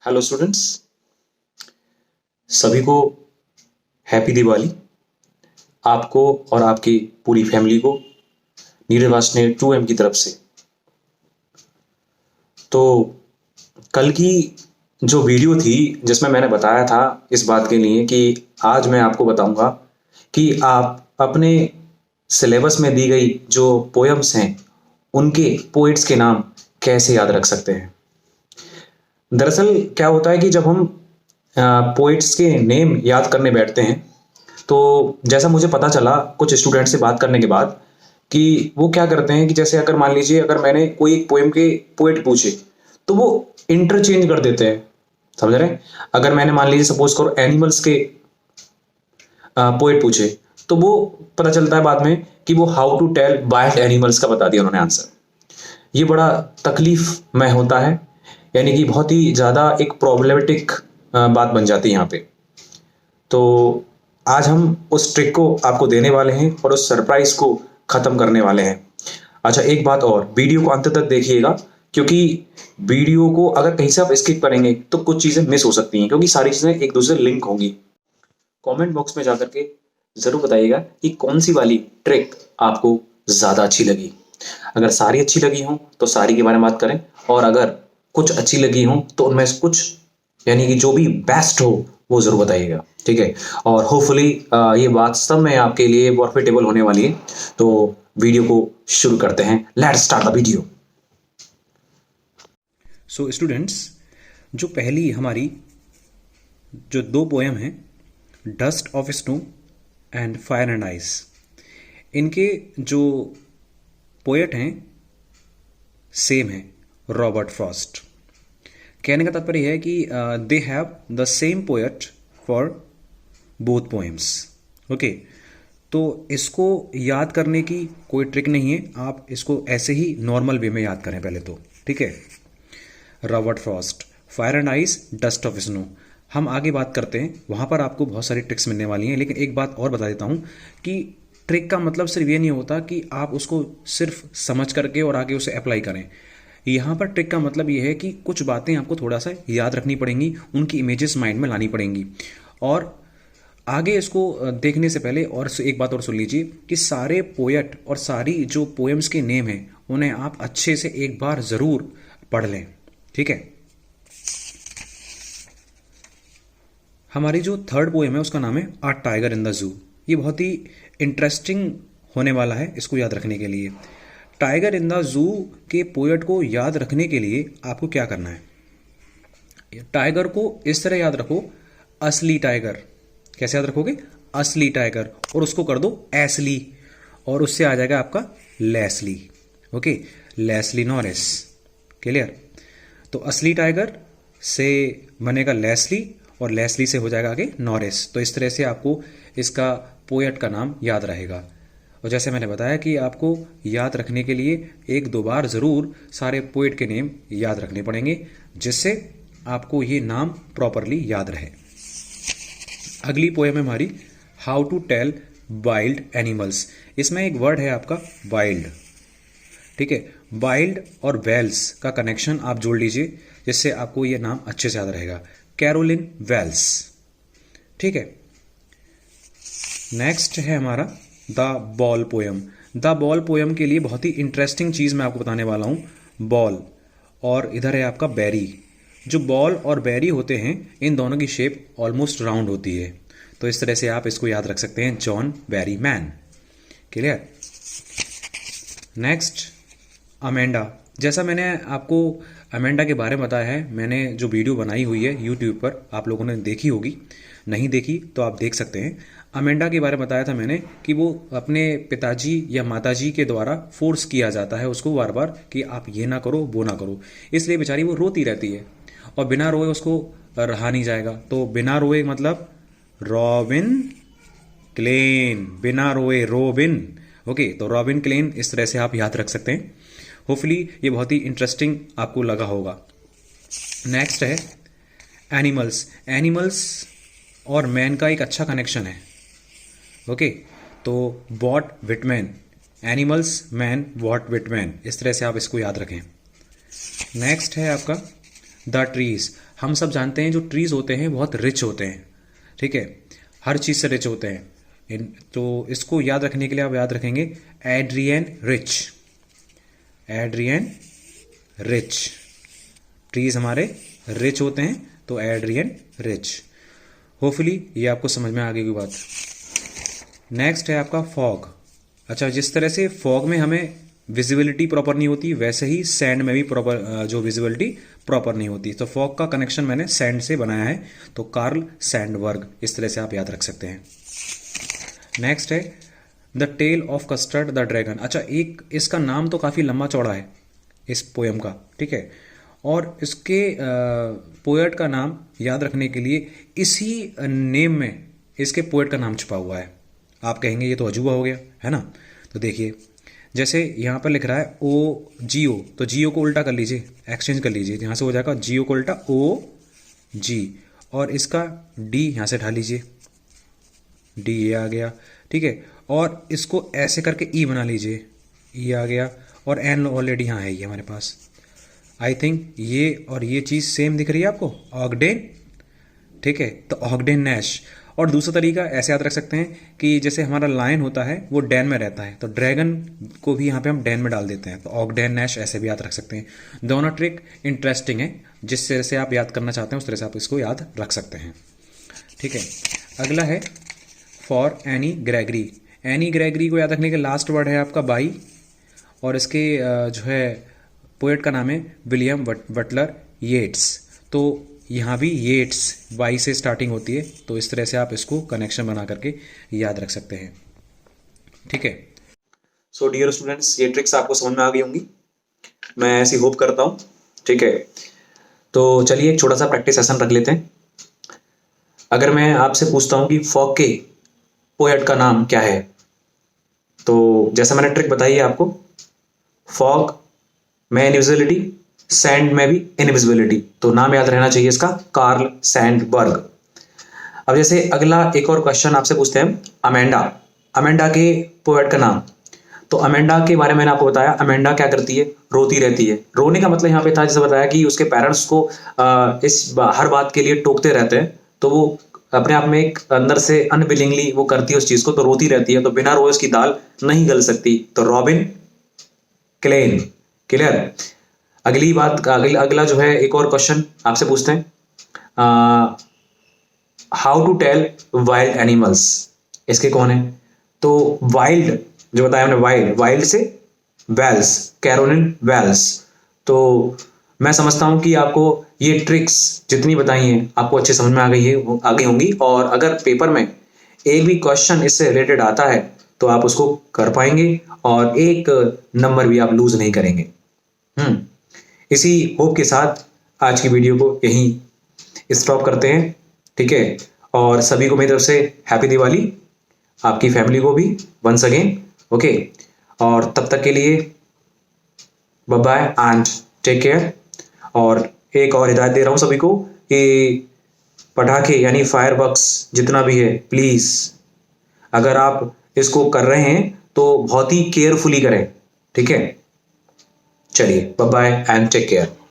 Hello students, सभी को happy Diwali. आपको और आपकी पूरी फैमिली को नीरज वासने 2M की तरफ से। तो कल की जो वीडियो थी जिसमें मैंने बताया था इस बात के लिए कि आज मैं आपको बताऊंगा कि आप अपने सिलेबस में दी गई जो पोएम्स हैं उनके पोइट्स के नाम कैसे याद रख सकते हैं। दरअसल क्या होता है कि जब हम पोइट्स के नेम याद करने बैठते हैं तो जैसा मुझे पता चला कुछ स्टूडेंट से बात करने के बाद कि वो क्या करते हैं कि जैसे अगर मान लीजिए अगर मैंने कोई एक पोएम के पोएट पूछे तो वो इंटरचेंज कर देते हैं। समझ रहे हैं? अगर मैंने मान लीजिए सपोज करो एनिमल्स के पोएट पूछे तो वो पता चलता है बाद में कि वो how to tell wild animals का बता दिया उन्होंने आंसर। ये बड़ा तकलीफ में होता है, यानी कि बहुत ही ज़्यादा एक प्रॉब्लमेटिक बात बन जाती है यहाँ पे। तो आज हम उस ट्रिक को आपको देने वाले हैं और उस सरप्राइज को ख़त्म करने वाले हैं। अच्छा, एक बात और, वीडियो को अंत तक देखिएगा क्योंकि वीडियो को अगर कहीं से आप स्किप करेंगे तो कुछ चीज़ें मिस हो सकती हैं क्योंकि सारी चीज़ें एक दूसरे से लिंक होंगी। कमेंट बॉक्स में जाकर के ज़रूर बताइएगा कि कौन सी वाली ट्रिक आपको ज़्यादा अच्छी लगी। अगर सारी अच्छी लगी हों तो सारी के बारे में बात करें, और अगर कुछ अच्छी लगी हों तो उनमें से कुछ, यानी कि जो भी बेस्ट हो वो ज़रूर बताइएगा। ठीक है? और होपफुली ये बात सब में आपके लिए प्रॉफिटेबल होने वाली है। तो वीडियो को शुरू करते हैं। Let's start the video. So students, जो पहली हमारी जो दो पोएम हैं, dust of snow and fire and ice, इनके जो पोएट हैं सेम है, रॉबर्ट फ्रॉस्ट। कहने का तात्पर्य है कि they have the same poet for both poems. Okay, तो इसको याद करने की कोई ट्रिक नहीं है, आप इसको ऐसे ही नॉर्मल वे में याद करें पहले तो। ठीक है, Robert Frost, fire and ice, dust of snow. हम आगे बात करते हैं, वहाँ पर आपको बहुत सारी ट्रिक्स मिलने वाली हैं। लेकिन एक बात और बता देता हूँ कि ट्रिक का मतलब सिर्फ ये नहीं होता कि आप उसको सिर्फ समझ करके और आगे उसे अप्लाई करें। यहाँ पर ट्रिक का मतलब ये है कि कुछ बातें आपको थोड़ा सा याद रखनी पड़ेंगी, उनकी इमेजेस माइंड में लानी पड़ेंगी। और आगे इसको देखने से पहले और एक बात और सुन लीजिए कि सारे पोएट और सारी जो पोएम्स के नेम हैं उन्हें आप अच्छे से एक बार ज़रूर पढ़ लें। ठीक है, हमारी जो थर्ड पोएम है उसका नाम है आ टाइगर इन द जू। ये बहुत ही इंटरेस्टिंग होने वाला है इसको याद रखने के लिए। टाइगर इन द जू के पोएट को याद रखने के लिए आपको क्या करना है, टाइगर को इस तरह याद रखो, असली टाइगर। कैसे याद रखोगे? असली टाइगर, और उसको कर दो एसली, और उससे आ जाएगा आपका Leslie. Okay, Leslie Norris. Clear? तो असली टाइगर से बनेगा लेस्ली, और लेस्ली से हो जाएगा आगे नॉरिस। तो इस तरह से आपको इसका पोएट का नाम याद रहेगा। और जैसे मैंने बताया कि आपको याद रखने के लिए एक दो बार ज़रूर सारे पोएट के नेम याद रखने पड़ेंगे, जिससे आपको ये नाम प्रॉपरली याद रहे। अगली पोएम है हमारी how to tell wild animals. इसमें एक वर्ड है आपका वाइल्ड। ठीक है, वाइल्ड और वेल्स का कनेक्शन आप जोड़ लीजिए, जिससे आपको ये नाम अच्छे से याद रहेगा, कैरोलिन वेल्स। ठीक है, नेक्स्ट है हमारा the ball poem. The ball poem के लिए बहुत ही इंटरेस्टिंग चीज़ मैं आपको बताने वाला हूँ, बॉल, और इधर है आपका बेरी। जो बॉल और बेरी होते हैं इन दोनों की शेप ऑलमोस्ट राउंड होती है, तो इस तरह से आप इसको याद रख सकते हैं, John Berryman. Clear? Next, Amanda. जैसा मैंने आपको अमेंडा के बारे में बताया है, मैंने जो वीडियो बनाई हुई है यूट्यूब पर, आप लोगों ने देखी होगी, नहीं देखी तो आप देख सकते हैं। अमेंडा के बारे में बताया था मैंने कि वो अपने पिताजी या माताजी के द्वारा फोर्स किया जाता है उसको बार बार कि आप ये ना करो वो ना करो, इसलिए बेचारी वो रोती रहती है, और बिना रोए उसको रहा नहीं जाएगा। तो बिना रोए मतलब रॉबिन क्लेन, बिना रोए रोबिन। ओके, तो रॉबिन क्लेन, इस तरह से आप याद रख सकते हैं। होपफुली ये बहुत ही इंटरेस्टिंग आपको लगा होगा। नेक्स्ट है एनिमल्स। एनिमल्स और मैन का एक अच्छा कनेक्शन है। ओके, तो what Whitman, animals man what Whitman, इस तरह से आप इसको याद रखें। नेक्स्ट है आपका द ट्रीज। हम सब जानते हैं जो ट्रीज होते हैं बहुत रिच होते हैं, ठीक है, हर चीज़ से रिच होते हैं। तो इसको याद रखने के लिए आप याद रखेंगे Adrienne Rich. Adrienne Rich, trees हमारे रिच होते हैं तो एड्रियन रिच। होपफुली ये आपको समझ में आ गई बात। नेक्स्ट है आपका फॉग। अच्छा, जिस तरह से फॉग में हमें विजिबिलिटी प्रॉपर नहीं होती, वैसे ही सैंड में भी प्रॉपर जो विजिबिलिटी प्रॉपर नहीं होती। तो फॉग का कनेक्शन मैंने सैंड से बनाया है, तो कार्ल सैंडबर्ग, इस तरह से आप याद रख सकते हैं। नेक्स्ट है the tale of Custard the dragon. अच्छा, एक इसका नाम तो काफ़ी लंबा चौड़ा है इस पोएम का, ठीक है, और इसके पोएट का नाम याद रखने के लिए इसी नेम में इसके पोएट का नाम छुपा हुआ है। आप कहेंगे ये तो अजूबा हो गया, है ना। तो देखिए, जैसे यहाँ पर लिख रहा है ओ जियो, तो जियो को उल्टा कर लीजिए, एक्सचेंज कर लीजिए, यहाँ से हो जाएगा जियो को उल्टा ओ जी, और इसका डी यहाँ से उठा लीजिए, डी ये आ गया, ठीक है, और इसको ऐसे करके ई बना लीजिए, ई आ गया, और एन ऑलरेडी यहाँ है ये हमारे पास। आई थिंक ये और ये चीज़ सेम दिख रही है आपको, ऑगडेन, ठीक है, तो ऑगडेन नैश। और दूसरा तरीका ऐसे याद रख सकते हैं कि जैसे हमारा लायन होता है वो डैन में रहता है, तो ड्रैगन को भी यहाँ पे हम डैन में डाल देते हैं, तो ऑगडेन नैश ऐसे भी याद रख सकते हैं। दोनों ट्रिक इंटरेस्टिंग है, जिस तरह से आप याद करना चाहते हैं उस तरह से आप इसको याद रख सकते हैं, ठीक है। अगला है for any Gregory. Any Gregory को याद रखने के लास्ट वर्ड है आपका बाई, और इसके जो है पोएट का नाम है विलियम बटलर येट्स। तो यहाँ भी येट्स बाई से स्टार्टिंग होती है, तो इस तरह से आप इसको कनेक्शन बना करके याद रख सकते हैं, ठीक है। सो डियर स्टूडेंट्स, ये ट्रिक्स आपको समझ में आ गई होंगी, मैं ऐसी होप करता हूँ, ठीक है। तो चलिए एक छोटा सा प्रैक्टिस सेशन रख लेते हैं। अगर मैं आपसे पूछता हूँ कि फॉग के पोएट का नाम क्या है, तो जैसा मैंने ट्रिक बताई है आपको, फॉग में इनविजिबिलिटी, सैंड में भी इनविजिबिलिटी, तो नाम याद रहना चाहिए इसका कार्ल सैंडबर्ग। अब जैसे अगला एक और क्वेश्चन आपसे पूछते हैं, अमेंडा। अमेंडा के पोएट का नाम, तो अमेंडा के बारे में मैंने आपको बताया, अमेंडा क्या करती है, रोती रहती है। रोने का मतलब यहाँ पे था, जैसे बताया कि उसके पेरेंट्स को हर बात के लिए टोकते रहते हैं, तो वो अपने आप में एक अंदर से अनविलिंगली वो करती है उस चीज को, तो रोती रहती है, तो बिना रोए उसकी दाल नहीं गल सकती, तो रॉबिन क्लेन। क्लियर। अगली बात, अगला जो है एक और क्वेश्चन आपसे पूछते हैं, how to tell wild animals. इसके कौन है, तो वाइल्ड जो बताया हमने, वाइल्ड से वेल्स, कैरोलिन वेल्स। तो मैं समझता हूं कि आपको ये ट्रिक्स जितनी बताई हैं आपको अच्छे समझ में आ गई होंगी, और अगर पेपर में एक भी क्वेश्चन इससे रिलेटेड आता है तो आप उसको कर पाएंगे, और एक नंबर भी आप लूज नहीं करेंगे। इसी होप के साथ आज की वीडियो को यहीं स्टॉप करते हैं, ठीक है। और सभी को मेरी तरफ से हैप्पी दिवाली, आपकी फैमिली को भी वंस अगेन, ओके। और तब तक के लिए bye bye and take care. और एक और हिदायत दे रहा हूँ सभी को कि पटाखे यानी फायरवर्क्स जितना भी है, प्लीज़ अगर आप इसको कर रहे हैं तो बहुत ही केयरफुली करें, ठीक है। चलिए bye bye and take care.